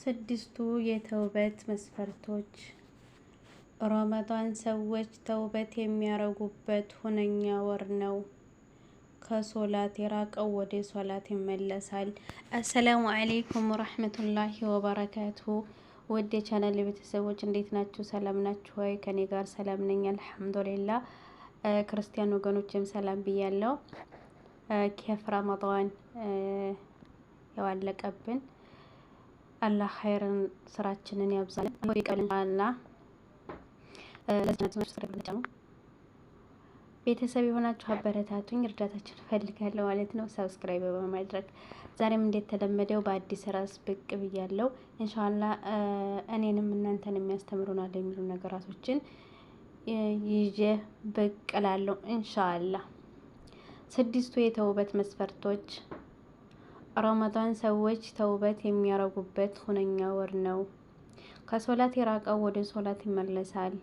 ስድስቱ የተውበት መስፈርቶች። ረመዳን ሰዎች ተውበት የሚያረጉበት ሁነኛ ወር ነው። ከሶላት የራቀው ወደ ሶላት ይመለሳል። አሰላሙ አለይኩም ወራህመቱላሂ ወበረካቱሁ። ውድ የቻናል ቤተሰቦች እንዴት ናችሁ? ሰላም ናችሁ ወይ? ከኔ ጋር ሰላም ነኝ አልሐምዱሊላህ። ክርስቲያን ወገኖችም ሰላም ብያለሁ። ኬፍ ረመዳን ያዋለቀብን አላህ ኸይርን ስራችንን ያብዛልን። ቤተሰብ የሆናችሁ አበረታቱኝ፣ እርዳታችን እፈልጋለሁ ማለት ነው። ሰብስክራይብ በማድረግ ዛሬም እንደተለመደው በአዲስ ራስ ብቅ ብያለሁ። ኢንሻአላህ እኔንም እናንተን የሚያስተምሩናል የሚሉ ነገራቶችን ይዤ ብቅ እላለሁ ኢንሻአላህ። ስድስቱ የተውበት መስፈርቶች። ረመዳን ሰዎች ተውበት የሚያረጉበት ሁነኛ ወር ነው። ከሶላት የራቀው ወደ ሶላት ይመለሳል።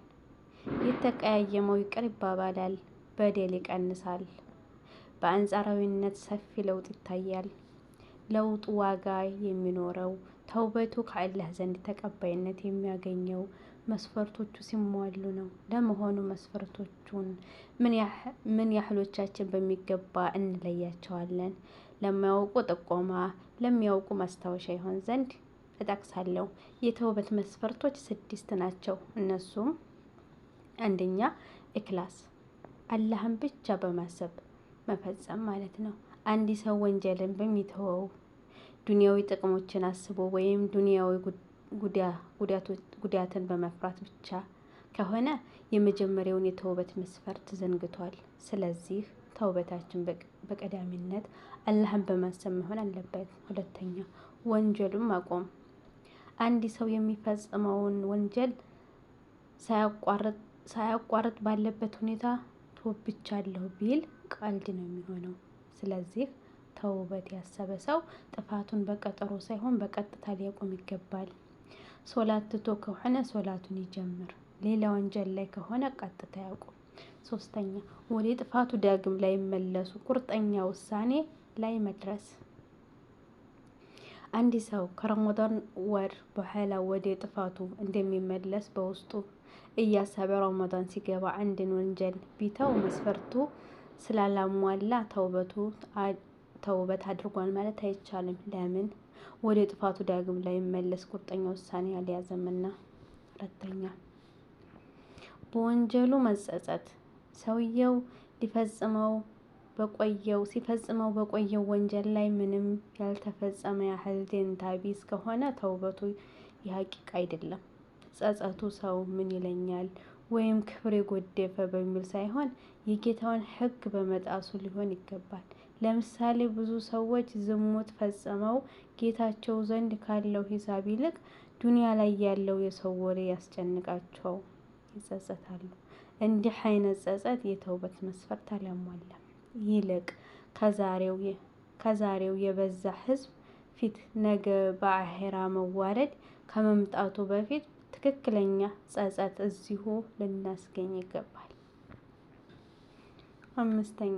የተቀያየመው ይቅር ይባባላል፣ በደል ይቀንሳል። በአንጻራዊነት ሰፊ ለውጥ ይታያል። ለውጡ ዋጋ የሚኖረው ተውበቱ ከአላህ ዘንድ ተቀባይነት የሚያገኘው መስፈርቶቹ ሲሟሉ ነው። ለመሆኑ መስፈርቶቹን ምን ያህሎቻችን በሚገባ እንለያቸዋለን? ለማያውቁ ጥቆማ፣ ለሚያውቁ ማስታወሻ ይሆን ዘንድ እጠቅሳለሁ። የተውበት መስፈርቶች 6 ናቸው። እነሱም አንደኛ ኢክላስ፣ አላህን ብቻ በማሰብ መፈጸም ማለት ነው። አንድ ሰው ወንጀልን በሚተወው ዱንያዊ ጥቅሞችን አስቦ ወይም ዱንያዊ ጉዳትን በመፍራት ብቻ ከሆነ የመጀመሪያውን የተውበት መስፈርት ዘንግቷል። ስለዚህ ተውበታችን በቀዳሚነት አላህን በማሰብ መሆን አለበት። ሁለተኛ ወንጀሉን ማቆም። አንድ ሰው የሚፈጽመውን ወንጀል ሳያቋርጥ ባለበት ሁኔታ ተውብቻለሁ ቢል ቀልድ ነው የሚሆነው። ስለዚህ ተውበት ያሰበ ሰው ጥፋቱን በቀጠሮ ሳይሆን በቀጥታ ሊያቆም ይገባል። ሶላት ትቶ ከሆነ ሶላቱን ይጀምር። ሌላ ወንጀል ላይ ከሆነ ቀጥታ ያቁም። ሶስተኛ ወደ ጥፋቱ ዳግም ላይ መለሱ ቁርጠኛ ውሳኔ ላይ መድረስ። አንድ ሰው ከረመዳን ወር በኋላ ወደ ጥፋቱ እንደሚመለስ በውስጡ እያሰበ ረመዳን ሲገባ አንድን ወንጀል ቢተው መስፈርቱ ስላላሟላ ተውበት አድርጓል ማለት አይቻልም። ለምን? ወደ ጥፋቱ ዳግም ላይ መለስ ቁርጠኛ ውሳኔ አልያዘምና። አራተኛ በወንጀሉ መጸጸት። ሰውየው ሲፈጽመው በቆየው ወንጀል ላይ ምንም ያልተፈጸመ ያህል ደንታ ቢስ ከሆነ ተውበቱ የሐቂቃ አይደለም። ጸጸቱ ሰው ምን ይለኛል ወይም ክብር የጎደፈ በሚል ሳይሆን የጌታውን ሕግ በመጣሱ ሊሆን ይገባል። ለምሳሌ ብዙ ሰዎች ዝሙት ፈጽመው ጌታቸው ዘንድ ካለው ሂሳብ ይልቅ ዱንያ ላይ ያለው የሰው ወሬ ያስጨንቃቸው ይጸጸታሉ። እንዲህ አይነት ጸጸት የተውበት መስፈርት አላሟላም። ይልቅ ከዛሬው የበዛ ህዝብ ፊት ነገ በአሄራ መዋረድ ከመምጣቱ በፊት ትክክለኛ ጸጸት እዚሁ ልናስገኝ ይገባል። አምስተኛ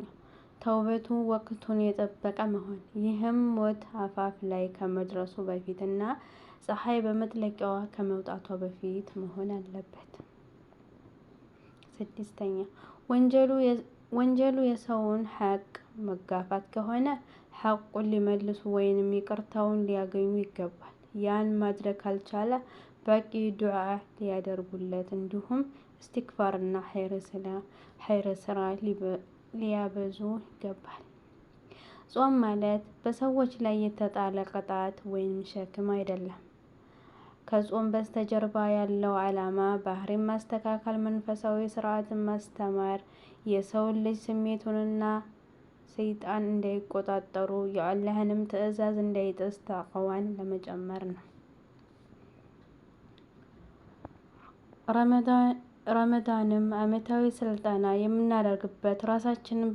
ተውበቱ ወቅቱን የጠበቀ መሆን። ይህም ሞት አፋፍ ላይ ከመድረሱ በፊት እና ፀሐይ በመጥለቂያዋ ከመውጣቷ በፊት መሆን አለበት። ስድስተኛ ወንጀሉ የሰውን ሐቅ መጋፋት ከሆነ ሐቁን ሊመልሱ ወይንም ይቅርታውን ሊያገኙ ይገባል። ያን ማድረግ ካልቻለ በቂ ዱዓ ሊያደርጉለት እንዲሁም ኢስቲግፋርና ኸይር ስራ ሊያበዙ ይገባል። ጾም ማለት በሰዎች ላይ የተጣለ ቅጣት ወይም ሸክም አይደለም። ከጾም በስተጀርባ ያለው ዓላማ ባህሪን ማስተካከል፣ መንፈሳዊ ስርዓትን ማስተማር፣ የሰውን ልጅ ስሜቱንና ሰይጣን እንዳይቆጣጠሩ የአላህንም ትዕዛዝ እንዳይጥስ ተቅዋን ለመጨመር ነው። ረመዳንም ዓመታዊ ስልጠና የምናደርግበት፣ ራሳችንን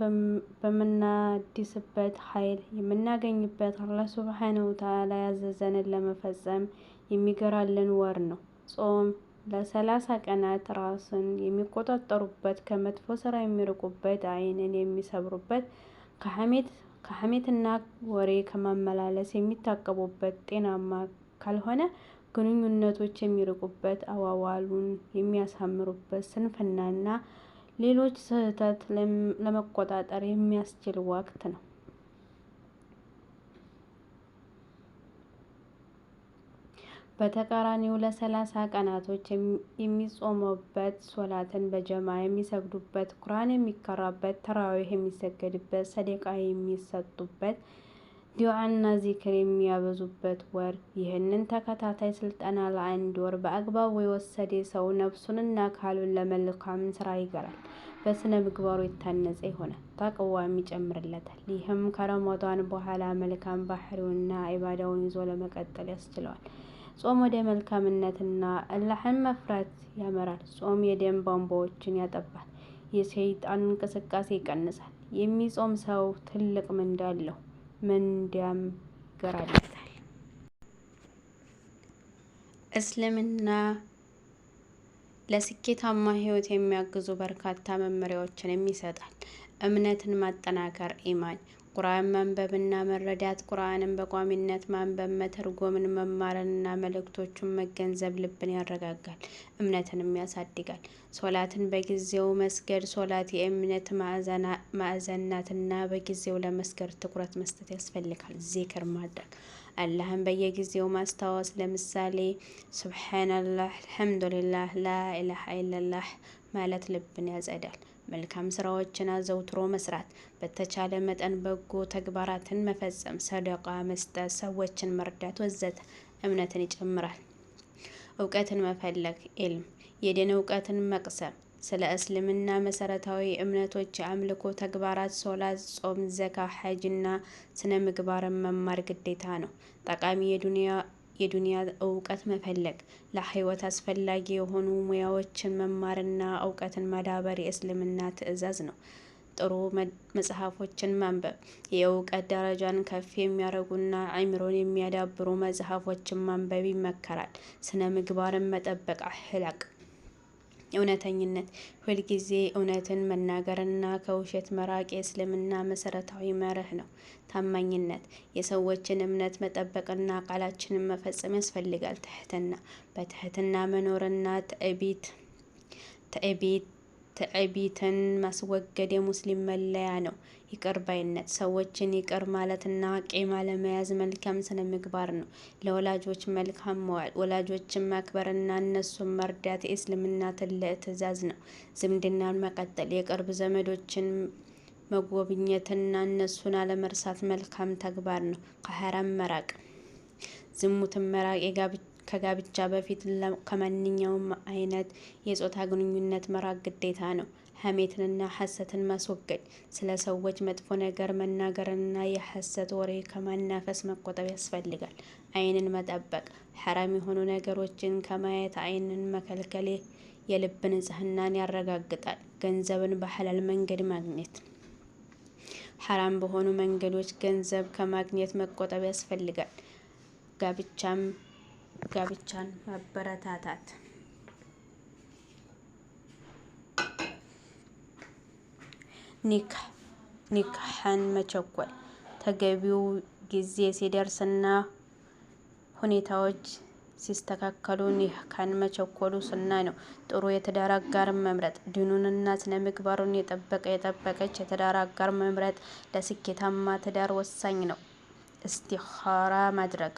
በምናድስበት፣ ኃይል የምናገኝበት፣ አላህ ሱብሓነሁ ወተዓላ ያዘዘንን ለመፈጸም የሚገራልን ወር ነው። ጾም ለ30 ቀናት ራስን የሚቆጣጠሩበት፣ ከመጥፎ ስራ የሚርቁበት፣ ዓይንን የሚሰብሩበት፣ ከሐሜትና ወሬ ከማመላለስ የሚታቀቡበት፣ ጤናማ ካልሆነ ግንኙነቶች የሚርቁበት፣ አዋዋሉን የሚያሳምሩበት፣ ስንፍናና ሌሎች ስህተት ለመቆጣጠር የሚያስችል ወቅት ነው። በተቃራኒው ለ30 ቀናቶች የሚጾሙበት፣ ሶላትን በጀማ የሚሰግዱበት፣ ቁርአን የሚቀራበት፣ ተራዊህ የሚሰገድበት፣ ሰደቃ የሚሰጡበት፣ ዱዓና ዚክር የሚያበዙበት ወር። ይህንን ተከታታይ ስልጠና ለ1 ወር በአግባቡ የወሰደ ሰው ነፍሱንና አካሉን ለመልካም ስራ ይገራል፣ በስነ ምግባሩ የታነጸ ይሆናል፣ ተቅዋም ይጨምርለታል። ይህም ከረመዳን በኋላ መልካም ባህሪውንና ኢባዳውን ይዞ ለመቀጠል ያስችለዋል። ጾም ወደ መልካምነትና አላህን መፍራት ያመራል። ጾም የደም ቧንቧዎችን ያጠባል፣ የሰይጣን እንቅስቃሴ ይቀንሳል። የሚጾም ሰው ትልቅ ምንዳ አለው፣ ምንዳም ይገራለታል። እስልምና ለስኬታማ ህይወት የሚያግዙ በርካታ መመሪያዎችን ይሰጣል። እምነትን ማጠናከር ኢማን፣ ቁርአን ማንበብና መረዳት፣ ቁርአንን በቋሚነት ማንበብ፣ መተርጎምን መማርና መልእክቶቹን መገንዘብ ልብን ያረጋጋል፣ እምነትንም ያሳድጋል። ሶላትን በጊዜው መስገድ፣ ሶላት የእምነት ማዕዘን ናትና በጊዜው ለመስገድ ትኩረት መስጠት ያስፈልጋል። ዚክር ማድረግ፣ አላህን በየጊዜው ማስታወስ፣ ለምሳሌ ሱብሃነላህ፣ አልሐምዱሊላህ፣ ላኢላሃ ኢለላህ ማለት ልብን ያጸዳል። መልካም ስራዎችን አዘውትሮ መስራት፣ በተቻለ መጠን በጎ ተግባራትን መፈጸም፣ ሰደቃ መስጠት፣ ሰዎችን መርዳት ወዘተ እምነትን ይጨምራል። እውቀትን መፈለግ ኢልም፣ የዲን እውቀትን መቅሰም፣ ስለ እስልምና መሰረታዊ እምነቶች፣ የአምልኮ ተግባራት፣ ሶላት፣ ጾም፣ ዘካ፣ ሐጅና ስነ ምግባርን መማር ግዴታ ነው። ጠቃሚ የዱንያ እውቀት መፈለግ፣ ለህይወት አስፈላጊ የሆኑ ሙያዎችን መማርና እውቀትን ማዳበር የእስልምና ትዕዛዝ ነው። ጥሩ መጽሐፎችን ማንበብ፣ የእውቀት ደረጃን ከፍ የሚያደርጉና አእምሮን የሚያዳብሩ መጽሐፎችን ማንበብ ይመከራል። ስነ ምግባርን መጠበቅ፣ አህላቅ እውነተኝነት፣ ሁልጊዜ እውነትን መናገርና ከውሸት መራቅ የእስልምና መሰረታዊ መርህ ነው። ታማኝነት፣ የሰዎችን እምነት መጠበቅና ቃላችንን መፈጸም ያስፈልጋል። ትህትና፣ በትህትና መኖርና ትዕቢትን ማስወገድ የሙስሊም መለያ ነው። ይቅር ባይነት፣ ሰዎችን ይቅር ማለትና ቂም አለመያዝ መልካም ስነ ምግባር ነው። ለወላጆች መልካም መዋል፣ ወላጆችን ማክበርና እነሱን መርዳት የእስልምና ትልቅ ትዕዛዝ ነው። ዝምድናን መቀጠል፣ የቅርብ ዘመዶችን መጎብኘትና እነሱን አለመርሳት መልካም ተግባር ነው። ከሐራም መራቅ፣ ዝሙትን መራቅ፣ ከጋብቻ በፊት ከማንኛውም አይነት የጾታ ግንኙነት መራቅ ግዴታ ነው። ሐሜትንና ሐሰትን ማስወገድ፣ ስለ ሰዎች መጥፎ ነገር መናገርና የሐሰት ወሬ ከማናፈስ መቆጠብ ያስፈልጋል። አይንን መጠበቅ፣ ሐራም የሆኑ ነገሮችን ከማየት አይንን መከልከል የልብ ንጽህናን ያረጋግጣል። ገንዘብን በሐላል መንገድ ማግኘት፣ ሐራም በሆኑ መንገዶች ገንዘብ ከማግኘት መቆጠብ ያስፈልጋል። ጋብቻን ማበረታታት፣ ኒካህን መቸኮል፣ ተገቢው ጊዜ ሲደርስና ሁኔታዎች ሲስተካከሉ ኒካህን መቸኮሉ ሱና ነው። ጥሩ የትዳር አጋርን መምረጥ፣ ዲኑንና ስነ ምግባሩን የጠበቀች የትዳር አጋር መምረጥ ለስኬታማ ትዳር ወሳኝ ነው። እስቲኻራ ማድረግ፣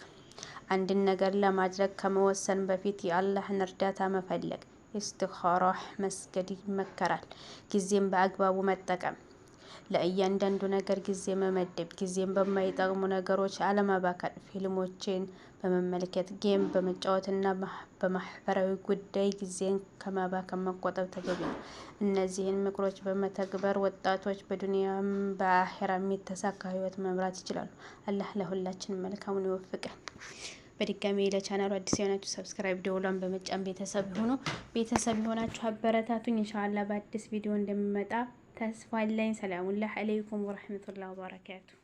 አንድን ነገር ለማድረግ ከመወሰን በፊት የአላህን እርዳታ መፈለግ። ኢስቲኻራ መስገድ ይመከራል። ጊዜን በአግባቡ መጠቀም፣ ለእያንዳንዱ ነገር ጊዜ መመደብ፣ ጊዜን በማይጠቅሙ ነገሮች አለማባከን፣ ፊልሞችን በመመልከት ጌም በመጫወትና በማህበራዊ ጉዳይ ጊዜን ከማባከን መቆጠብ ተገቢ ነው። እነዚህን ምክሮች በመተግበር ወጣቶች በዱንያም በአኺራም የተሳካ ህይወት መምራት ይችላሉ። አላህ ለሁላችንም መልካሙን ይወፍቀን። በድጋሚ ለቻናሉ አዲስ የሆናችሁ ሰብስክራይብ ደውሏን በመጫን ቤተሰብ ሆኖ ቤተሰብ የሆናችሁ አበረታቱኝ። ኢንሻአላህ በአዲስ ቪዲዮ እንደምመጣ ተስፋ አለኝ። ሰላሙላህ አለይኩም ወራህመቱላሂ ወበረካቱ።